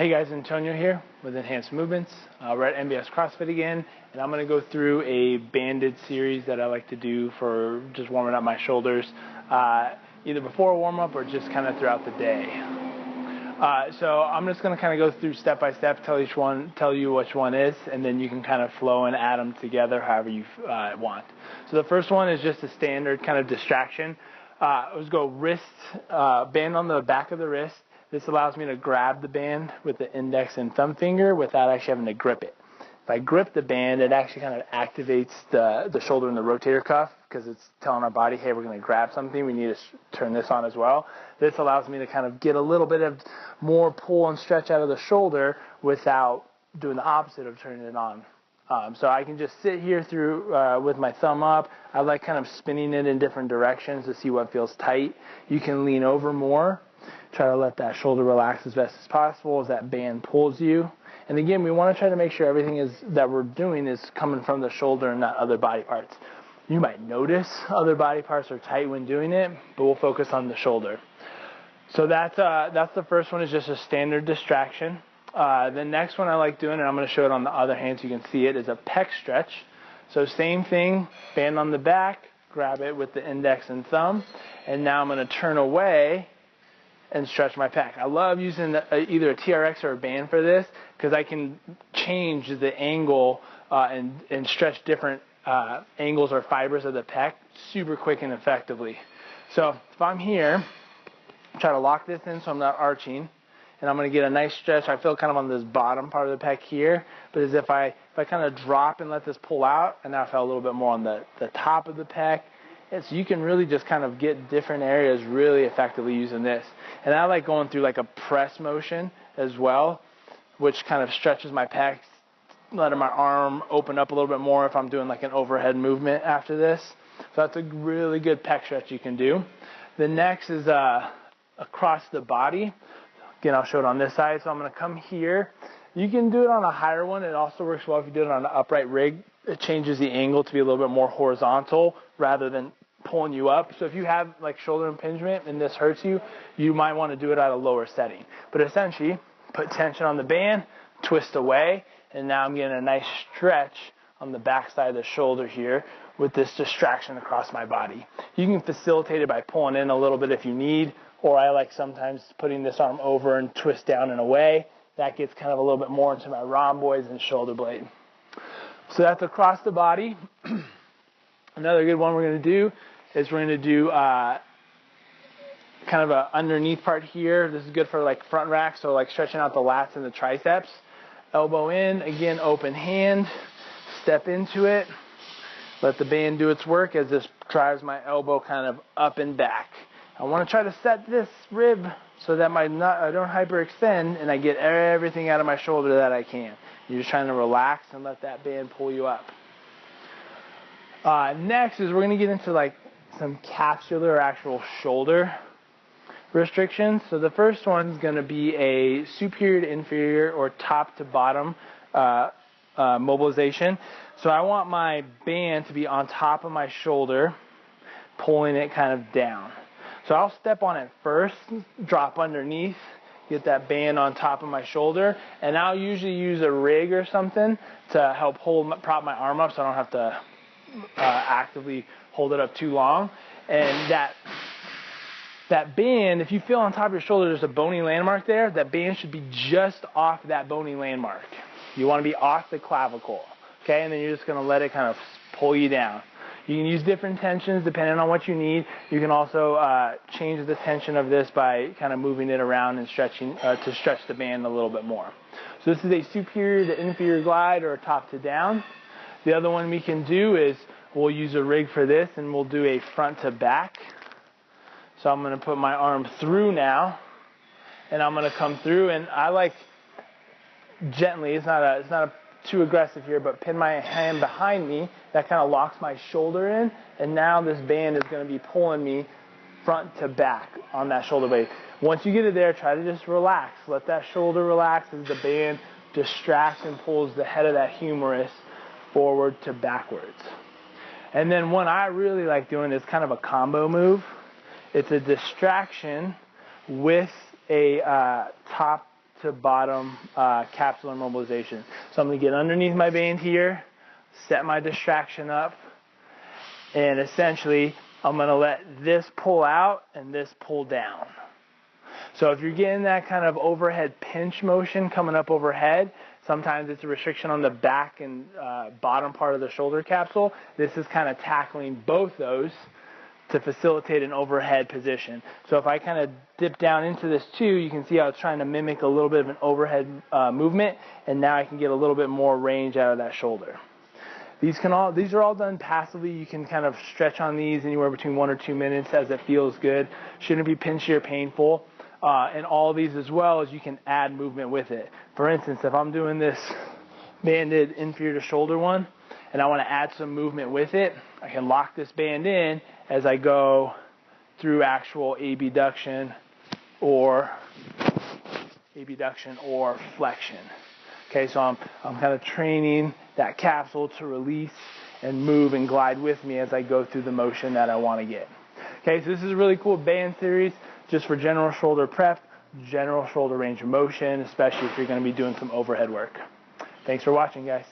Hey guys, Antonio here with Enhanced Movements. We're at MBS CrossFit again, and I'm going to go through a banded series that I like to do for just warming up my shoulders, either before a warm-up or just kind of throughout the day. So I'm just going to kind of go through step by step, tell you which one is, and then you can kind of flow and add them together however you want. So the first one is just a standard kind of distraction. Let's go wrist, band on the back of the wrist. This allows me to grab the band with the index and thumb finger without actually having to grip it. If I grip the band, it actually kind of activates the shoulder and the rotator cuff because it's telling our body, hey, we're going to grab something. We need to turn this on as well. This allows me to kind of get a little bit of more pull and stretch out of the shoulder without doing the opposite of turning it on. So I can just sit here through with my thumb up. I like kind of spinning it in different directions to see what feels tight. You can lean over more. Try to let that shoulder relax as best as possible as that band pulls you. And again, we want to try to make sure everything that we're doing is coming from the shoulder and not other body parts. You might notice other body parts are tight when doing it, but we'll focus on the shoulder. So that's the first one, is just a standard distraction. The next one I like doing, and I'm going to show it on the other hand so you can see it, is a pec stretch. So same thing, band on the back, grab it with the index and thumb, and now I'm going to turn away and stretch my pec. I love using either a TRX or a band for this because I can change the angle and stretch different angles or fibers of the pec super quick and effectively. So if I'm here, try to lock this in so I'm not arching, and I'm going to get a nice stretch. I feel kind of on this bottom part of the pec here, but as if I kind of drop and let this pull out, and now I feel a little bit more on the top of the pec. And so you can really just kind of get different areas really effectively using this. And I like going through like a press motion as well, which kind of stretches my pecs, letting my arm open up a little bit more if I'm doing like an overhead movement after this. So that's a really good pec stretch you can do. The next is across the body. Again, I'll show it on this side. So I'm going to come here. You can do it on a higher one. It also works well if you do it on an upright rig. It changes the angle to be a little bit more horizontal rather than pulling you up. So if you have like shoulder impingement and this hurts you, you might want to do it at a lower setting. But essentially, put tension on the band, twist away, and now I'm getting a nice stretch on the back side of the shoulder here with this distraction across my body. You can facilitate it by pulling in a little bit if you need, or I like sometimes putting this arm over and twist down and away. That gets kind of a little bit more into my rhomboids and shoulder blade. So that's across the body. Another good one we're going to do is we're going to do kind of a underneath part here. This is good for like front rack, so like stretching out the lats and the triceps. Elbow in, again, open hand, step into it. Let the band do its work as this drives my elbow kind of up and back. I want to try to set this rib so that I don't hyperextend and I get everything out of my shoulder that I can. You're just trying to relax and let that band pull you up. Next is we're going to get into like some capsular or actual shoulder restrictions. So the first one is going to be a superior to inferior or top to bottom mobilization. So I want my band to be on top of my shoulder, pulling it kind of down. So I'll step on it first, drop underneath, get that band on top of my shoulder, and I'll usually use a rig or something to help prop my arm up so I don't have to actively hold it up too long. And that band, if you feel on top of your shoulder there's a bony landmark there, that band should be just off that bony landmark. You want to be off the clavicle, okay? And then you're just going to let it kind of pull you down. You can use different tensions depending on what you need. You can also change the tension of this by kind of moving it around and stretching to stretch the band a little bit more. So this is a superior to inferior glide or top to down. The other one we can do is we'll use a rig for this and we'll do a front to back. So I'm going to put my arm through now and I'm going to come through, and I like gently, it's not too aggressive here, but pin my hand behind me. That kind of locks my shoulder in, and now this band is going to be pulling me front to back on that shoulder blade. Once you get it there, try to just relax. Let that shoulder relax as the band distracts and pulls the head of that humerus forward to backwards. And then one I really like doing is kind of a combo move. It's a distraction with a top to bottom capsular mobilization. So I'm going to get underneath my band here, set my distraction up, and essentially I'm going to let this pull out and this pull down. So if you're getting that kind of overhead pinch motion coming up overhead, sometimes it's a restriction on the back and bottom part of the shoulder capsule. This is kind of tackling both those to facilitate an overhead position. So if I kind of dip down into this too, you can see how it's trying to mimic a little bit of an overhead movement, and now I can get a little bit more range out of that shoulder. These are all done passively. You can kind of stretch on these anywhere between 1 or 2 minutes as it feels good. Shouldn't be pinchy or painful. And all these as well as you can add movement with it. For instance, if I'm doing this banded inferior to shoulder one and I want to add some movement with it, I can lock this band in as I go through actual abduction or flexion. Okay, so I'm kind of training that capsule to release and move and glide with me as I go through the motion that I want to get. Okay, so this is a really cool band series just for general shoulder prep, general shoulder range of motion, especially if you're going to be doing some overhead work. Thanks for watching, guys.